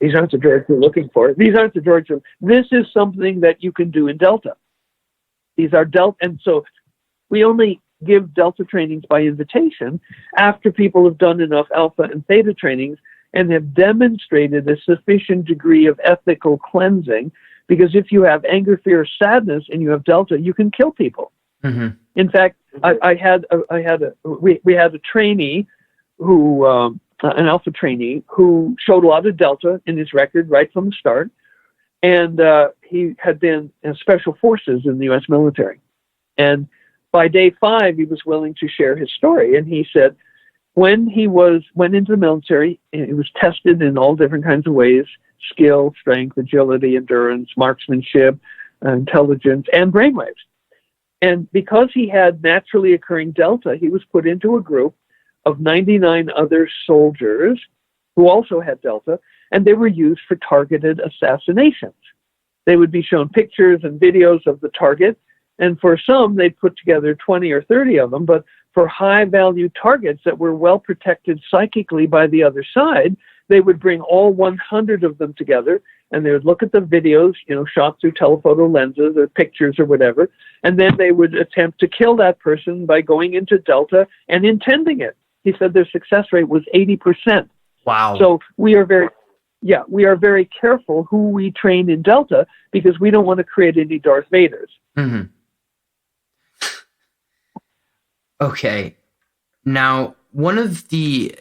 These aren't the droids we're looking for. These aren't the droids. This is something that you can do in Delta. These are Delta. And so we only give Delta trainings by invitation after people have done enough Alpha and Theta trainings and have demonstrated a sufficient degree of ethical cleansing. Because if you have anger, fear, sadness, and you have Delta, you can kill people. Mm-hmm. In fact, we had a trainee who, an Alpha trainee, who showed a lot of Delta in his record right from the start, and he had been in special forces in the U.S. military. And by day 5, he was willing to share his story, and he said when he went into the military, he was tested in all different kinds of ways: skill, strength, agility, endurance, marksmanship, intelligence, and brainwaves. And because he had naturally occurring Delta, he was put into a group of 99 other soldiers who also had Delta, and they were used for targeted assassinations. They would be shown pictures and videos of the target, and for some, they'd put together 20 or 30 of them, but for high-value targets that were well protected psychically by the other side, they would bring all 100 of them together, and they would look at the videos, shot through telephoto lenses or pictures or whatever, and then they would attempt to kill that person by going into Delta and intending it. He said their success rate was 80%. Wow. So we are very careful who we train in Delta because we don't want to create any Darth Vaders. Mm-hmm. Okay. Now, one of the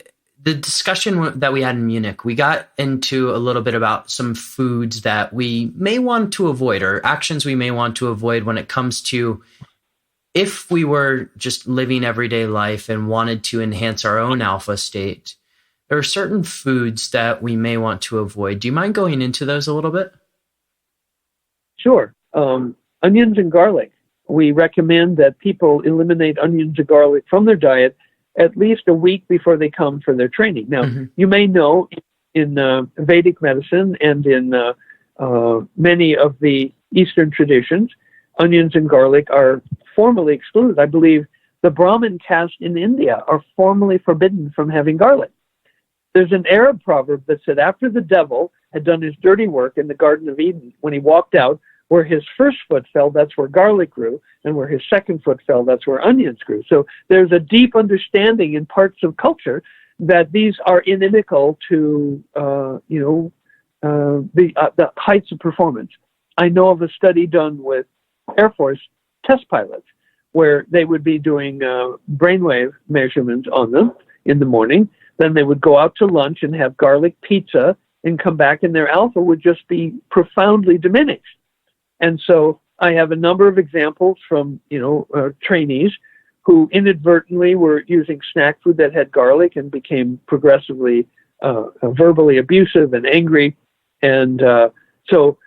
discussion that we had in Munich, we got into a little bit about some foods that we may want to avoid or actions we may want to avoid when it comes to if we were just living everyday life and wanted to enhance our own alpha state. There are certain foods that we may want to avoid. Do you mind going into those a little bit? Sure. Onions and garlic. We recommend that people eliminate onions and garlic from their diet at least a week before they come for their training. Now, you may know in Vedic medicine and in many of the Eastern traditions, onions and garlic are formally excluded. I believe the Brahmin caste in India are formally forbidden from having garlic. There's an Arab proverb that said after the devil had done his dirty work in the Garden of Eden, when he walked out, where his first foot fell, that's where garlic grew, and where his second foot fell, that's where onions grew. So there's a deep understanding in parts of culture that these are inimical to, the heights of performance. I know of a study done with Air Force test pilots where they would be doing brainwave measurements on them in the morning. Then they would go out to lunch and have garlic pizza and come back, and their alpha would just be profoundly diminished. And so I have a number of examples from, trainees who inadvertently were using snack food that had garlic and became progressively verbally abusive and angry. And so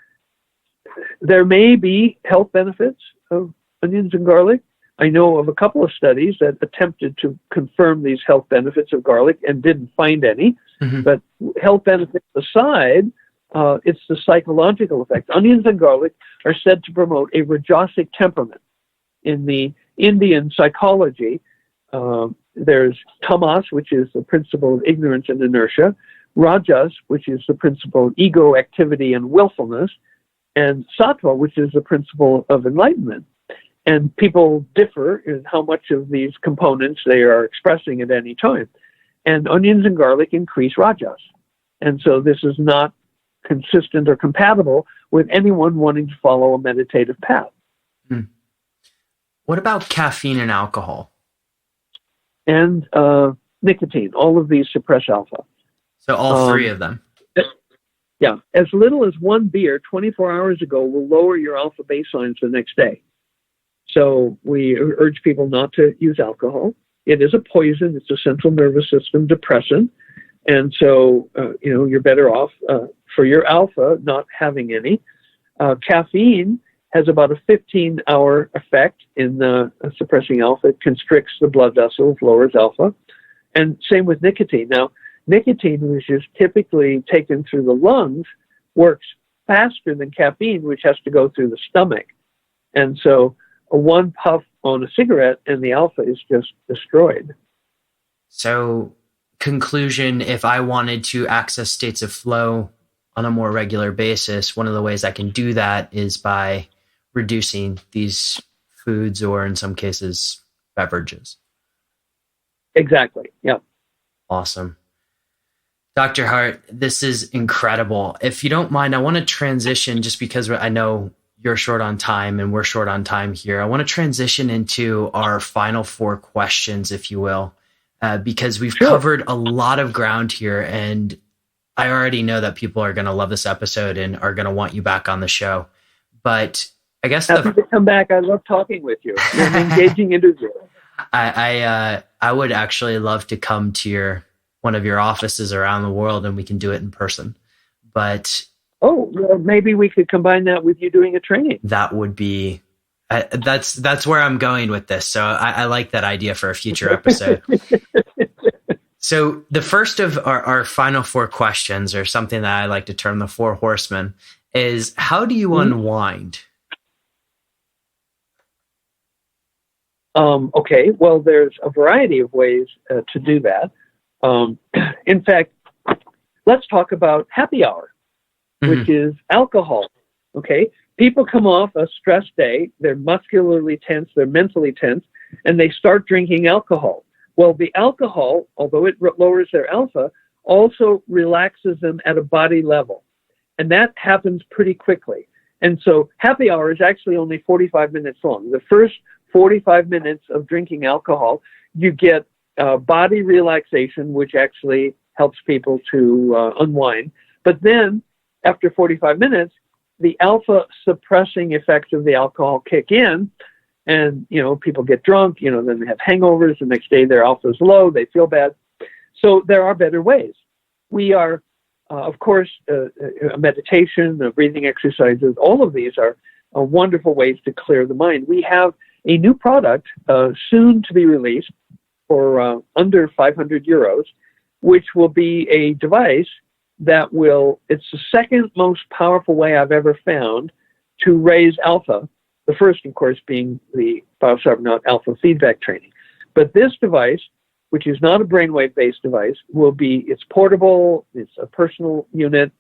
there may be health benefits of onions and garlic. I know of a couple of studies that attempted to confirm these health benefits of garlic and didn't find any. Mm-hmm. But health benefits aside, it's the psychological effect. Onions and garlic are said to promote a Rajasic temperament. In the Indian psychology, there's tamas, which is the principle of ignorance and inertia, rajas, which is the principle of ego, activity, and willfulness, and sattva, which is the principle of enlightenment. And people differ in how much of these components they are expressing at any time. And onions and garlic increase rajas. And so this is not consistent or compatible with anyone wanting to follow a meditative path. What about caffeine and alcohol? And nicotine. All of these suppress alpha. So all three of them? Yeah. As little as one beer 24 hours ago will lower your alpha baselines the next day. So we urge people not to use alcohol. It is a poison. It's a central nervous system depressant. And so, you're better off for your alpha not having any. Caffeine has about a 15-hour effect in suppressing alpha. It constricts the blood vessels, lowers alpha. And same with nicotine. Now, nicotine, which is typically taken through the lungs, works faster than caffeine, which has to go through the stomach. And so a one puff on a cigarette and the alpha is just destroyed. So, conclusion, if I wanted to access states of flow on a more regular basis, one of the ways I can do that is by reducing these foods, or in some cases, beverages. Exactly. Yeah. Awesome. Dr. Hardt, this is incredible. If you don't mind, I want to transition, just because I know you're short on time and we're short on time here. I want to transition into our final 4 questions, if you will, because we've covered a lot of ground here, and I already know that people are going to love this episode and are going to want you back on the show. But I guess happy to come back. I love talking with you. You're an engaging interview. I would actually love to come to one of your offices around the world, and we can do it in person. But well, maybe we could combine that with you doing a training. That would be that's where I'm going with this. So I like that idea for a future episode. So the first of our final 4 questions, or something that I like to term the 4 horsemen, is how do you unwind? Okay, well, there's a variety of ways to do that. In fact, let's talk about happy hour, which is alcohol. Okay, people come off a stress day, they're muscularly tense, they're mentally tense, and they start drinking alcohol. Well, the alcohol, although it lowers their alpha, also relaxes them at a body level. And that happens pretty quickly. And so happy hour is actually only 45 minutes long. The first 45 minutes of drinking alcohol, you get body relaxation, which actually helps people to unwind. But then after 45 minutes, the alpha suppressing effects of the alcohol kick in, and, people get drunk, then they have hangovers. The next day their alpha is low, they feel bad. So there are better ways. We are, of course, meditation, breathing exercises, all of these are wonderful ways to clear the mind. We have a new product soon to be released for under 500 euros, which will be a device that it's the second most powerful way I've ever found to raise alpha. The first, of course, being the Biocybernaut alpha feedback training. But this device, which is not a brainwave-based device, it's portable, it's a personal unit,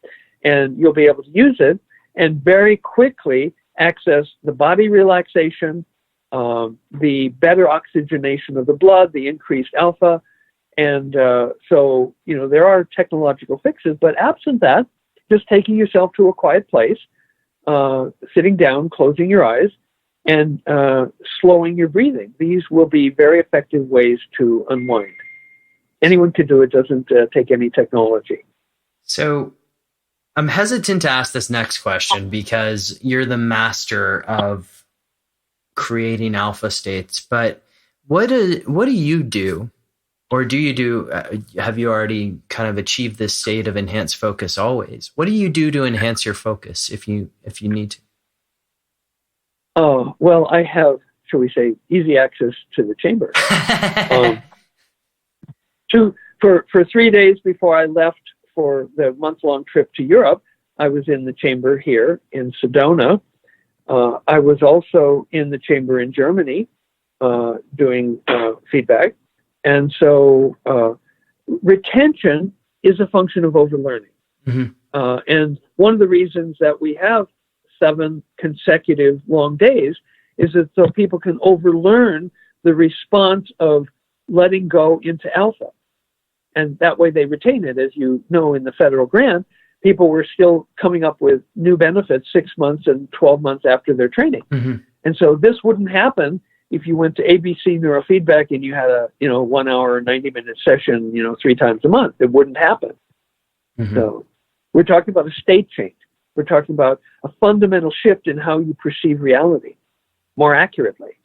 and you'll be able to use it and very quickly access the body relaxation, the better oxygenation of the blood, the increased alpha. And so, there are technological fixes, but absent that, just taking yourself to a quiet place, sitting down, closing your eyes, and slowing your breathing. These will be very effective ways to unwind. Anyone can do it, doesn't take any technology. So I'm hesitant to ask this next question because you're the master of creating alpha states, but what do you do? Or do you have you already kind of achieved this state of enhanced focus always? What do you do to enhance your focus if you need to? Well, I have, shall we say, easy access to the chamber. For 3 days before I left for the month-long trip to Europe, I was in the chamber here in Sedona. I was also in the chamber in Germany doing feedback. And so retention is a function of overlearning. Mm-hmm. And one of the reasons that we have 7 consecutive long days is that so people can overlearn the response of letting go into alpha. And that way they retain it. As you know, in the federal grant, people were still coming up with new benefits 6 months and 12 months after their training. Mm-hmm. And so this wouldn't happen if you went to ABC Neurofeedback and you had a 1 hour, 90-minute session, 3 times a month. It wouldn't happen. Mm-hmm. So we're talking about a state change. We're talking about a fundamental shift in how you perceive reality more accurately,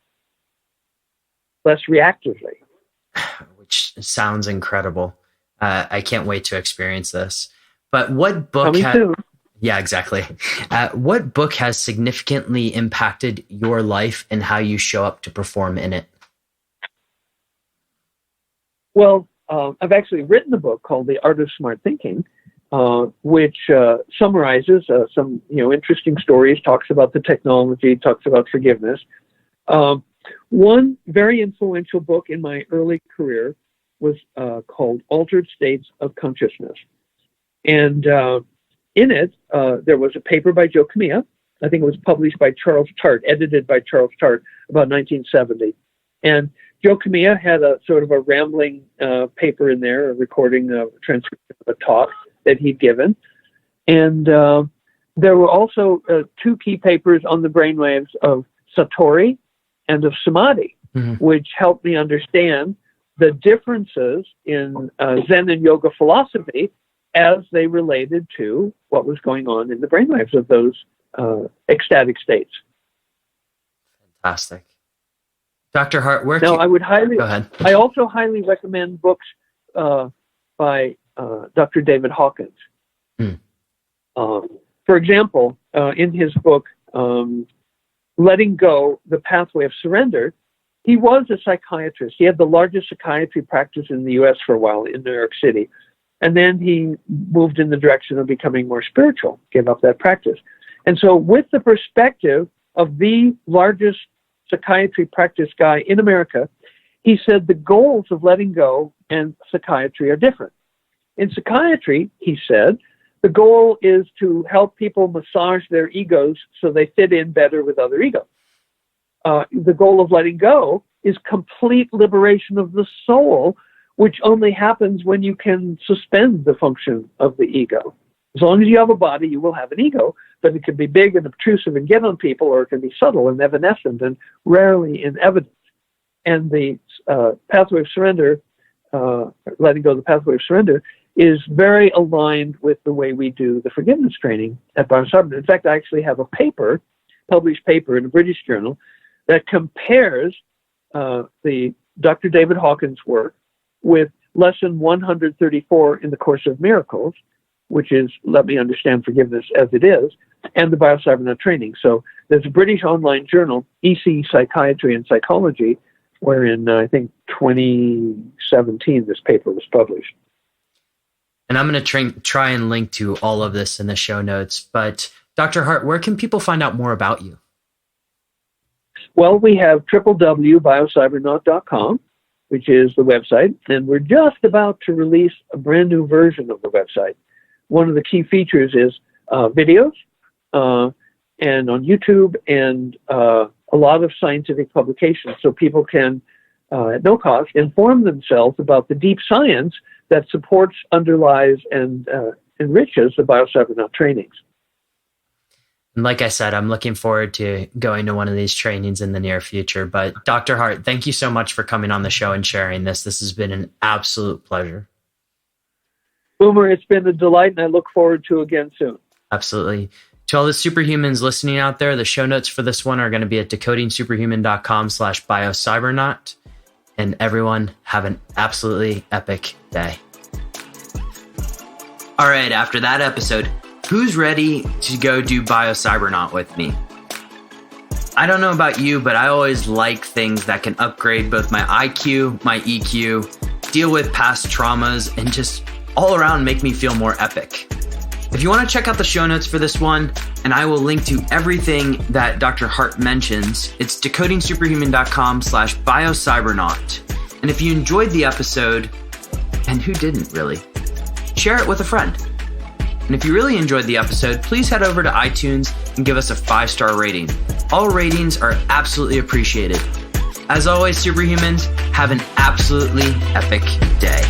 less reactively. Which sounds incredible. I can't wait to experience this. But what book? Yeah, exactly. What book has significantly impacted your life and how you show up to perform in it? Well, I've actually written a book called The Art of Smart Thinking, which summarizes some interesting stories, talks about the technology, talks about forgiveness. One very influential book in my early career was called Altered States of Consciousness. And in it, there was a paper by Joe Camilla. I think it was published by Charles Hardt, edited by Charles Hardt about 1970. And Joe Camilla had a sort of a rambling paper in there, a recording, a transcription of a talk that he'd given. And there were also two key papers on the brainwaves of Satori and of Samadhi, which helped me understand the differences in Zen and yoga philosophy as they related to what was going on in the brainwaves of those ecstatic states. Fantastic. Dr. Hardt, where now, I would highly, go ahead. I also highly recommend books by Dr. David Hawkins. For example, in his book, Letting Go, The Pathway of Surrender, he was a psychiatrist. He had the largest psychiatry practice in the U.S. for a while in New York City. And then he moved in the direction of becoming more spiritual, gave up that practice. And so with the perspective of the largest psychiatry practice guy in America, he said the goals of letting go and psychiatry are different. In psychiatry, he said, the goal is to help people massage their egos so they fit in better with other egos. The goal of letting go is complete liberation of the soul, which only happens when you can suspend the function of the ego. As long as you have a body, you will have an ego, but it can be big and obtrusive and get on people, or it can be subtle and evanescent and rarely in evidence. And the pathway of surrender, letting go the pathway of surrender, is very aligned with the way we do the forgiveness training at Biocybernaut. In fact, I actually have a paper, published paper in a British journal, that compares the Dr. David Hawkins' work with lesson 134 in the Course of Miracles, which is Let Me Understand Forgiveness as It Is, and the Biocybernaut training. So there's a British online journal, EC Psychiatry and Psychology, wherein I think 2017 this paper was published. And I'm going to try and link to all of this in the show notes. But Dr. Hardt, where can people find out more about you? Well, we have www.biocybernaut.com, which is the website, and we're just about to release a brand new version of the website. One of the key features is videos, and on YouTube, and a lot of scientific publications, so people can, at no cost, inform themselves about the deep science that supports, underlies, and enriches the Biocybernaut trainings. And like I said, I'm looking forward to going to one of these trainings in the near future. But Dr. Hardt, thank you so much for coming on the show and sharing this. This has been an absolute pleasure. Boomer, it's been a delight, and I look forward to again soon. Absolutely. To all the superhumans listening out there, the show notes for this one are going to be at decodingsuperhuman.com/biocybernaut. And everyone, have an absolutely epic day. All right, after that episode, who's ready to go do Biocybernaut with me? I don't know about you, but I always like things that can upgrade both my IQ, my EQ, deal with past traumas, and just all around make me feel more epic. If you want to check out the show notes for this one, and I will link to everything that Dr. Hardt mentions, it's decodingsuperhuman.com/biocybernaut. And if you enjoyed the episode, and who didn't really, share it with a friend. And if you really enjoyed the episode, please head over to iTunes and give us a 5-star rating. All ratings are absolutely appreciated. As always, superhumans, have an absolutely epic day.